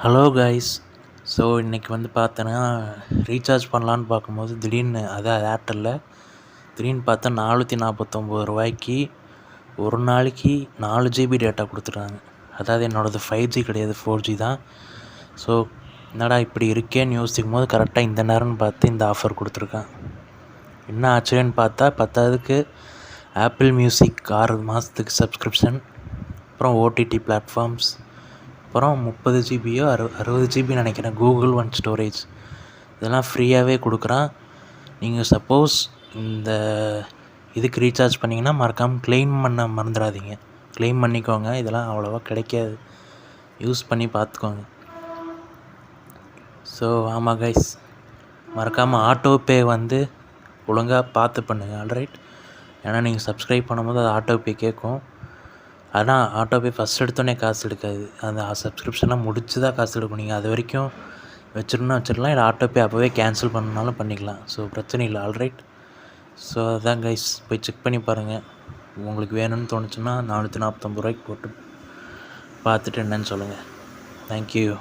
Hello guys. So இன்றைக்கி வந்து பார்த்தோன்னா ரீசார்ஜ் பண்ணலான்னு பார்க்கும்போது திடீர்னு அதான் ஏர்டெல்லில் திடீர்னு பார்த்தா ரூ. 449 ஒரு நாளைக்கு 4 GB டேட்டா கொடுத்துட்றாங்க. அதாவது என்னோடது 5G கிடையாது, 4G தான். ஸோ என்னடா இப்படி இருக்கேன்னு யோசிக்கும் போது கரெக்டாக இந்த நேரம்னு பார்த்து இந்த ஆஃபர் கொடுத்துருக்கான். என்ன ஆச்சரியன்னு பார்த்தா பத்தாவதுக்கு ஆப்பிள் மியூசிக் 6 மாதத்துக்கு சப்ஸ்கிரிப்ஷன், அப்புறம் ஓடிடி பிளாட்ஃபார்ம்ஸ், அப்புறம் 30 GB 60 GB நினைக்கிறேன் கூகுள் ஒன் ஸ்டோரேஜ், இதெல்லாம் ஃப்ரீயாகவே கொடுக்குறான். நீங்கள் சப்போஸ் இந்த இதுக்கு ரீசார்ஜ் பண்ணிங்கன்னா மறக்காமல் க்ளைம் பண்ண மறந்துடாதீங்க. க்ளைம் பண்ணிக்கோங்க, இதெல்லாம் அவ்வளோவா கிடைக்காது, யூஸ் பண்ணி பார்த்துக்கோங்க. ஸோ ஆமாம் கைஸ், மறக்காமல் ஆட்டோ பே வந்து ஒழுங்காக பார்த்து பண்ணுங்கள். ஆல்ரைட், ஏன்னா நீங்கள் சப்ஸ்கிரைப் பண்ணும்போது அது ஆட்டோ பே கேட்கும். ஆனால் ஆட்டோ பே ஃபஸ்ட் எடுத்தோடனே காசு எடுக்காது, அந்த சப்ஸ்கிரிப்ஷன்லாம் முடிச்சு தான் காசு எடுக்கும். நீங்கள் அது வரைக்கும் வச்சிடலாம், இல்லை ஆட்டோ பே அப்போவே கேன்சல் பண்ணாலும் பண்ணிக்கலாம். ஸோ பிரச்சனை இல்லை. ஆல்ரைட், ஸோ அதான் கைஸ், போய் செக் பண்ணி பாருங்கள். உங்களுக்கு வேணும்னு தோணுச்சுன்னா 449 போட்டு பார்த்துட்டு என்னன்னு சொல்லுங்கள். தேங்க்யூ.